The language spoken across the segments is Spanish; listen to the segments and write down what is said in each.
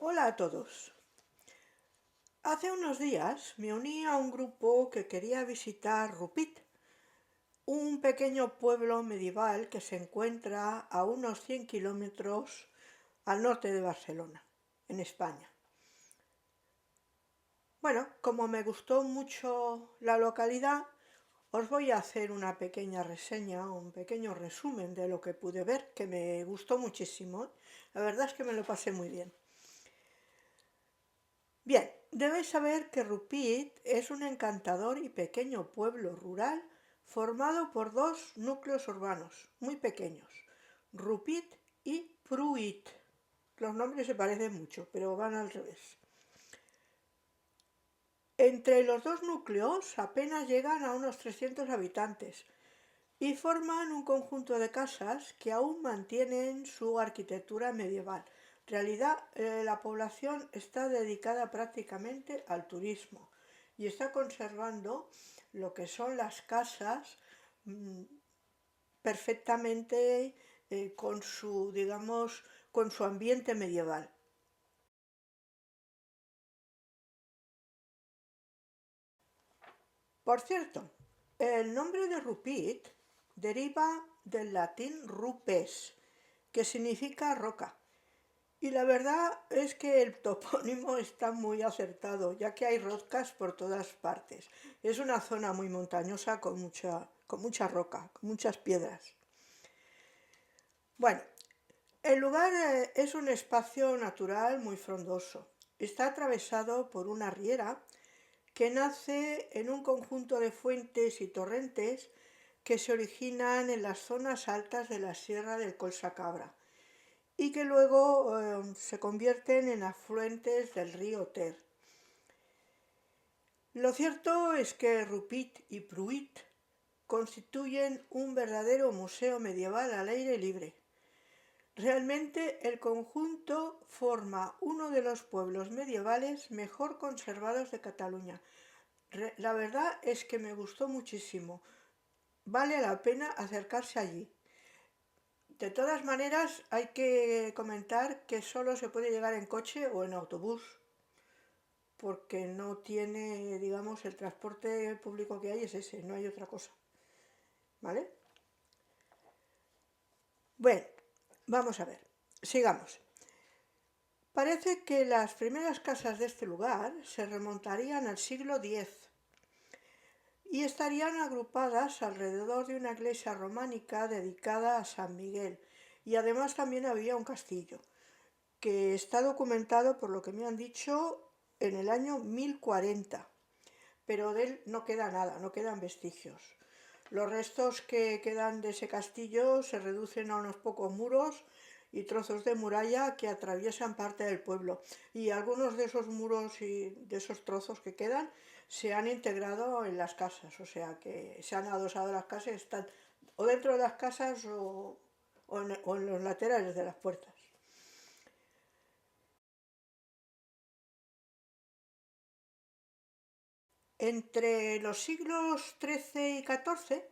Hola a todos. Hace unos días me uní a un grupo que quería visitar Rupit, un pequeño pueblo medieval que se encuentra a unos 100 kilómetros al norte de Barcelona, en España. Bueno, como me gustó mucho la localidad, os voy a hacer una pequeña reseña, un pequeño resumen de lo que pude ver, que me gustó muchísimo. La verdad es que me lo pasé muy bien. Bien, debéis saber que Rupit es un encantador y pequeño pueblo rural formado por dos núcleos urbanos muy pequeños, Rupit y Pruit. Los nombres se parecen mucho, pero van al revés. Entre los dos núcleos apenas llegan a unos 300 habitantes y forman un conjunto de casas que aún mantienen su arquitectura medieval. En realidad, la población está dedicada prácticamente al turismo y está conservando lo que son las casas mmm, perfectamente con su, digamos, con su ambiente medieval. Por cierto, el nombre de Rupit deriva del latín rupes, que significa roca. Y la verdad es que el topónimo está muy acertado, ya que hay rocas por todas partes. Es una zona muy montañosa con mucha roca, con muchas piedras. Bueno, el lugar es un espacio natural muy frondoso. Está atravesado por una riera que nace en un conjunto de fuentes y torrentes que se originan en las zonas altas de la Sierra del Collsacabra y que luego se convierten en afluentes del río Ter. Lo cierto es que Rupit y Pruit constituyen un verdadero museo medieval al aire libre. Realmente el conjunto forma uno de los pueblos medievales mejor conservados de Cataluña. La verdad es que me gustó muchísimo. Vale la pena acercarse allí. De todas maneras, hay que comentar que solo se puede llegar en coche o en autobús, porque no tiene, digamos, el transporte público que hay es ese, no hay otra cosa. ¿Vale? Bueno, vamos a ver, sigamos. Parece que las primeras casas de este lugar se remontarían al siglo X y estarían agrupadas alrededor de una iglesia románica dedicada a San Miguel, y además también había un castillo, que está documentado, por lo que me han dicho, en el año 1040, pero de él no queda nada, no quedan vestigios. Los restos que quedan de ese castillo se reducen a unos pocos muros y trozos de muralla que atraviesan parte del pueblo. Y algunos de esos muros y de esos trozos que quedan se han integrado en las casas, o sea que se han adosado las casas, están o dentro de las casas o en los laterales de las puertas. Entre los siglos XIII y XIV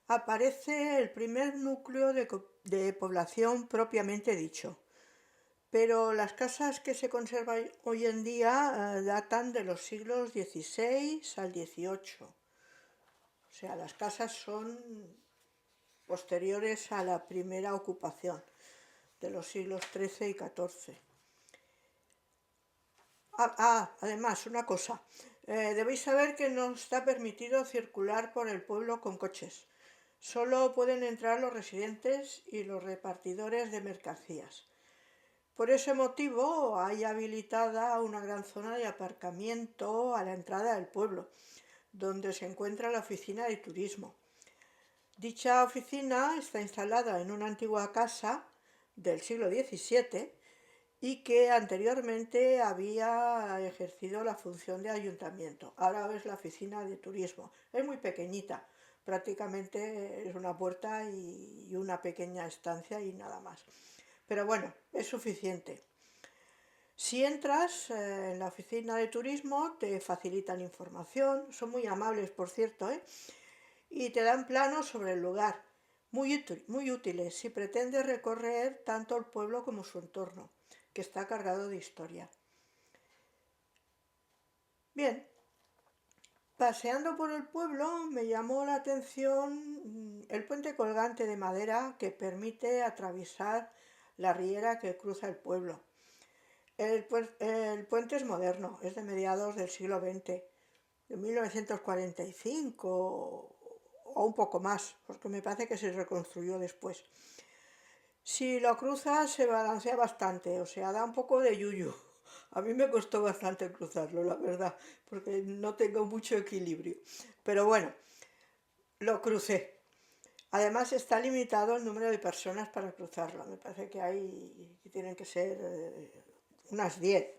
aparece el primer núcleo de población propiamente dicho, pero las casas que se conservan hoy en día datan de los siglos XVI al XVIII. O sea, las casas son posteriores a la primera ocupación de los siglos XIII y XIV. Además, una cosa, debéis saber que no está permitido circular por el pueblo con coches. Solo pueden entrar los residentes y los repartidores de mercancías. Por ese motivo hay habilitada una gran zona de aparcamiento a la entrada del pueblo, donde se encuentra la oficina de turismo. Dicha oficina está instalada en una antigua casa del siglo XVII y que anteriormente había ejercido la función de ayuntamiento. Ahora es la oficina de turismo. Es muy pequeñita, prácticamente es una puerta y una pequeña estancia y nada más. Pero bueno, es suficiente. Si entras en la oficina de turismo, te facilitan información, son muy amables, por cierto, y te dan planos sobre el lugar, muy útiles si pretendes recorrer tanto el pueblo como su entorno. que está cargado de historia. Bien, paseando por el pueblo me llamó la atención el puente colgante de madera que permite atravesar la riera que cruza el pueblo. El puente es moderno, es de mediados del siglo XX, de 1945 o un poco más, porque me parece que se reconstruyó después. Si lo cruzas se balancea bastante, o sea, da un poco de yuyu. A mí me costó bastante cruzarlo, la verdad, porque no tengo mucho equilibrio. Pero bueno, lo crucé. Además está limitado el número de personas para cruzarlo. Me parece que tienen que ser unas 10.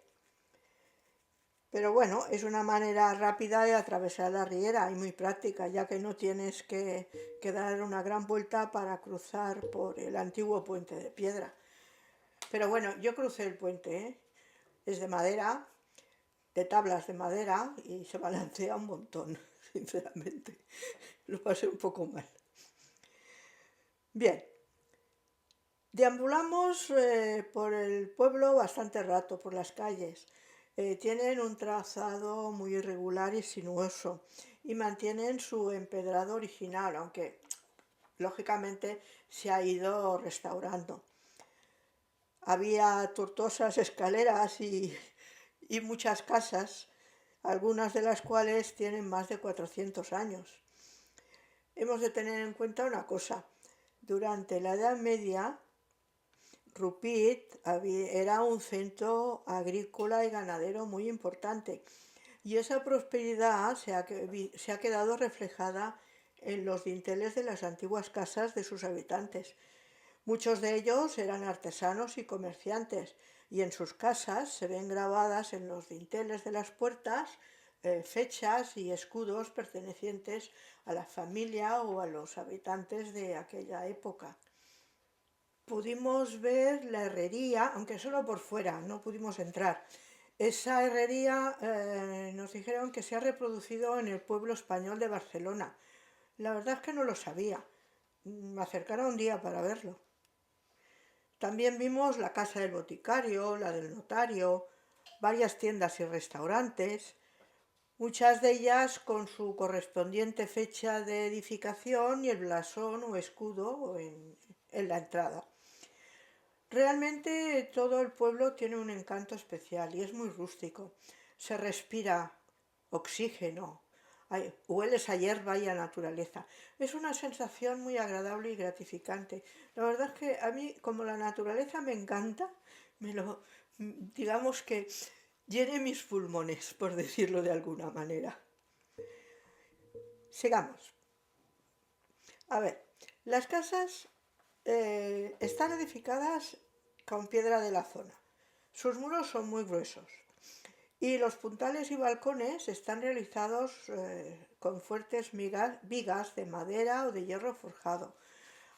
Pero bueno, es una manera rápida de atravesar la riera y muy práctica, ya que no tienes que dar una gran vuelta para cruzar por el antiguo puente de piedra. Pero bueno, yo crucé el puente, ¿eh? Es de madera, de tablas de madera, y se balancea un montón, sinceramente. Lo pasé un poco mal. Bien, deambulamos por el pueblo bastante rato, por las calles. Tienen un trazado muy irregular y sinuoso y mantienen su empedrado original, aunque lógicamente se ha ido restaurando. Había tortuosas escaleras y muchas casas, algunas de las cuales tienen más de 400 años. Hemos de tener en cuenta una cosa. Durante la Edad Media, Rupit era un centro agrícola y ganadero muy importante y esa prosperidad se ha quedado reflejada en los dinteles de las antiguas casas de sus habitantes. Muchos de ellos eran artesanos y comerciantes y en sus casas se ven grabadas en los dinteles de las puertas fechas y escudos pertenecientes a la familia o a los habitantes de aquella época. Pudimos ver la herrería, aunque solo por fuera, no pudimos entrar. Esa herrería nos dijeron que se ha reproducido en el pueblo español de Barcelona. La verdad es que no lo sabía. Me acercaron un día para verlo. También vimos la casa del boticario, la del notario, varias tiendas y restaurantes, muchas de ellas con su correspondiente fecha de edificación y el blasón o escudo en la entrada. Realmente todo el pueblo tiene un encanto especial y es muy rústico. Se respira oxígeno, hueles a hierba y a naturaleza. Es una sensación muy agradable y gratificante. La verdad es que a mí, como la naturaleza me encanta, digamos que llene mis pulmones, por decirlo de alguna manera. Sigamos. A ver, las casas están edificadas con piedra de la zona. Sus muros son muy gruesos y los puntales y balcones están realizados con fuertes vigas de madera o de hierro forjado.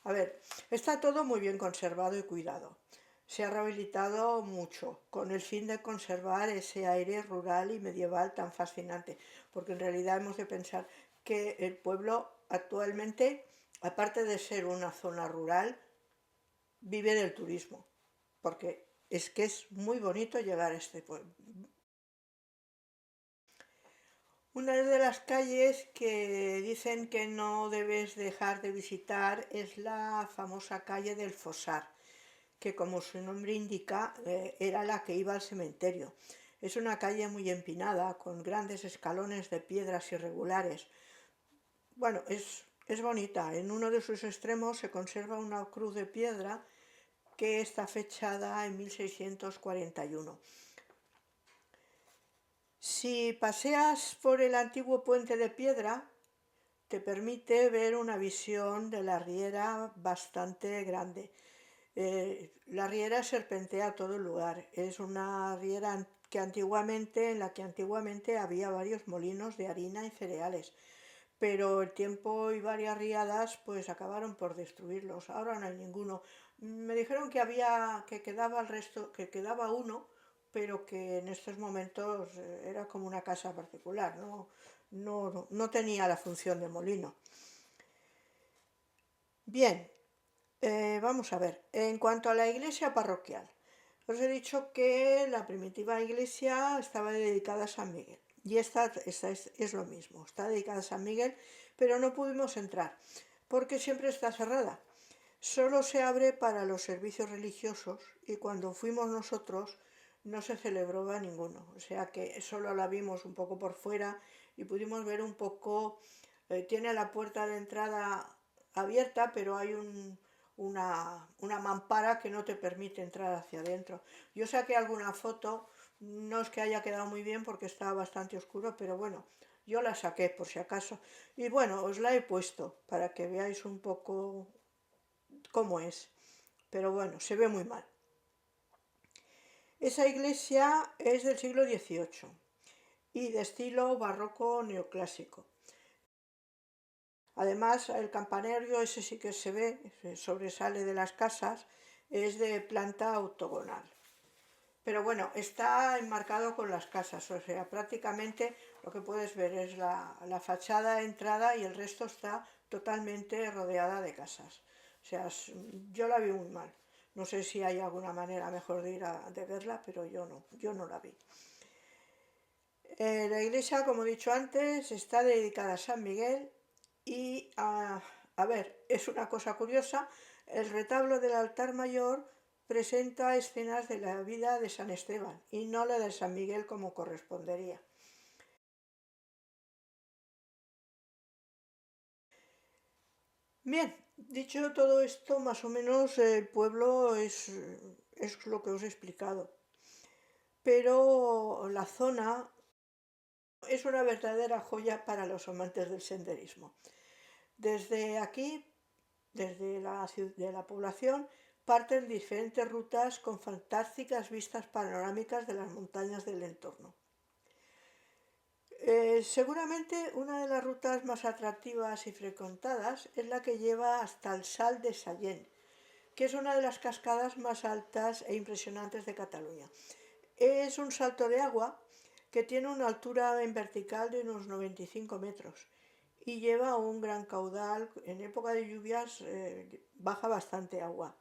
A ver, está todo muy bien conservado y cuidado. Se ha rehabilitado mucho con el fin de conservar ese aire rural y medieval tan fascinante, porque en realidad hemos de pensar que el pueblo actualmente, aparte de ser una zona rural, vive del turismo, porque es que es muy bonito llegar a este pueblo. Una de las calles que dicen que no debes dejar de visitar es la famosa calle del Fosar, que como su nombre indica era la que iba al cementerio. Es una calle muy empinada, con grandes escalones de piedras irregulares. Bueno, es bonita. En uno de sus extremos se conserva una cruz de piedra que está fechada en 1641. Si paseas por el antiguo puente de piedra, te permite ver una visión de la riera bastante grande. La riera serpentea a todo lugar. Es una riera en la que antiguamente había varios molinos de harina y cereales, pero el tiempo y varias riadas pues acabaron por destruirlos. Ahora no hay ninguno. Me dijeron que quedaba el resto, que quedaba uno, pero que en estos momentos era como una casa particular, no tenía la función de molino. Bien, vamos a ver. En cuanto a la iglesia parroquial, Os he dicho que la primitiva iglesia estaba dedicada a San Miguel. Y esta es lo mismo, está dedicada a San Miguel, pero no pudimos entrar, porque siempre está cerrada. Solo se abre para los servicios religiosos y cuando fuimos nosotros no se celebró ninguno. O sea que solo la vimos un poco por fuera y pudimos ver un poco. Tiene la puerta de entrada abierta, pero hay una mampara que no te permite entrar hacia adentro. Yo saqué alguna foto, no es que haya quedado muy bien porque estaba bastante oscuro, pero bueno, yo la saqué por si acaso. Y bueno, os la he puesto para que veáis un poco cómo es. Pero bueno, se ve muy mal. Esa iglesia es del siglo XVIII y de estilo barroco neoclásico. Además, el campanario, ese sí que se ve, sobresale de las casas, es de planta octogonal. Pero bueno, está enmarcado con las casas, o sea, prácticamente lo que puedes ver es la fachada entrada y el resto está totalmente rodeada de casas. O sea, yo la vi muy mal. No sé si hay alguna manera mejor de verla, pero yo no la vi. La iglesia, como he dicho antes, está dedicada a San Miguel y, a ver, es una cosa curiosa, el retablo del altar mayor presenta escenas de la vida de San Esteban y no la de San Miguel como correspondería. Bien, dicho todo esto, más o menos el pueblo es lo que os he explicado, pero la zona es una verdadera joya para los amantes del senderismo. Desde aquí, desde la población, parten diferentes rutas con fantásticas vistas panorámicas de las montañas del entorno. Seguramente una de las rutas más atractivas y frecuentadas es la que lleva hasta el Sal de Sallent, que es una de las cascadas más altas e impresionantes de Cataluña. Es un salto de agua que tiene una altura en vertical de unos 95 metros y lleva un gran caudal. En época de lluvias baja bastante agua.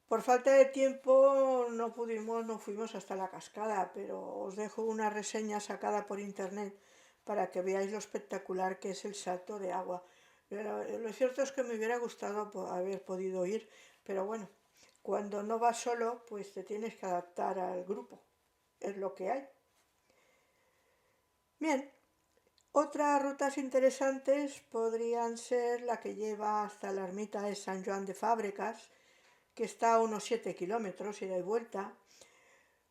Por falta de tiempo no fuimos hasta la cascada, pero os dejo una reseña sacada por internet para que veáis lo espectacular que es el salto de agua. Pero lo cierto es que me hubiera gustado haber podido ir, pero bueno, cuando no vas solo, pues te tienes que adaptar al grupo, es lo que hay. Bien, otras rutas interesantes podrían ser la que lleva hasta la ermita de San Joan de Fábregas, que está a unos 7 kilómetros ida y vuelta,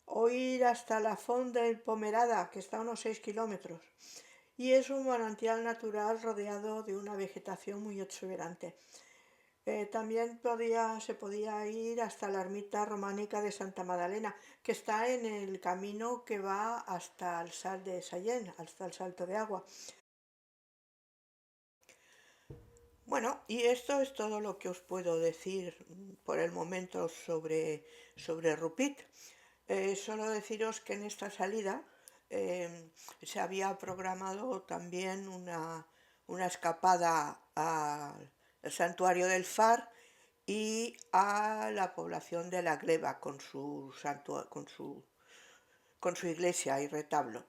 o ir hasta la Font del Pomerada, que está a unos 6 kilómetros, y es un manantial natural rodeado de una vegetación muy exuberante. También se podía ir hasta la ermita románica de Santa Magdalena, que está en el camino que va hasta el Sal de Sallent, hasta el Salto de Agua. Bueno, y esto es todo lo que os puedo decir por el momento sobre Rupit. Solo deciros que en esta salida se había programado también una escapada al santuario del Far y a la población de la Gleva con su iglesia y retablo.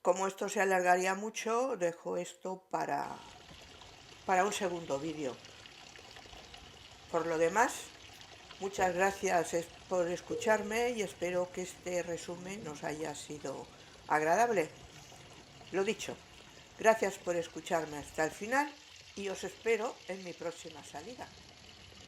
Como esto se alargaría mucho, dejo esto para un segundo vídeo. Por lo demás, muchas gracias por escucharme y espero que este resumen nos haya sido agradable. Lo dicho, gracias por escucharme hasta el final y os espero en mi próxima salida.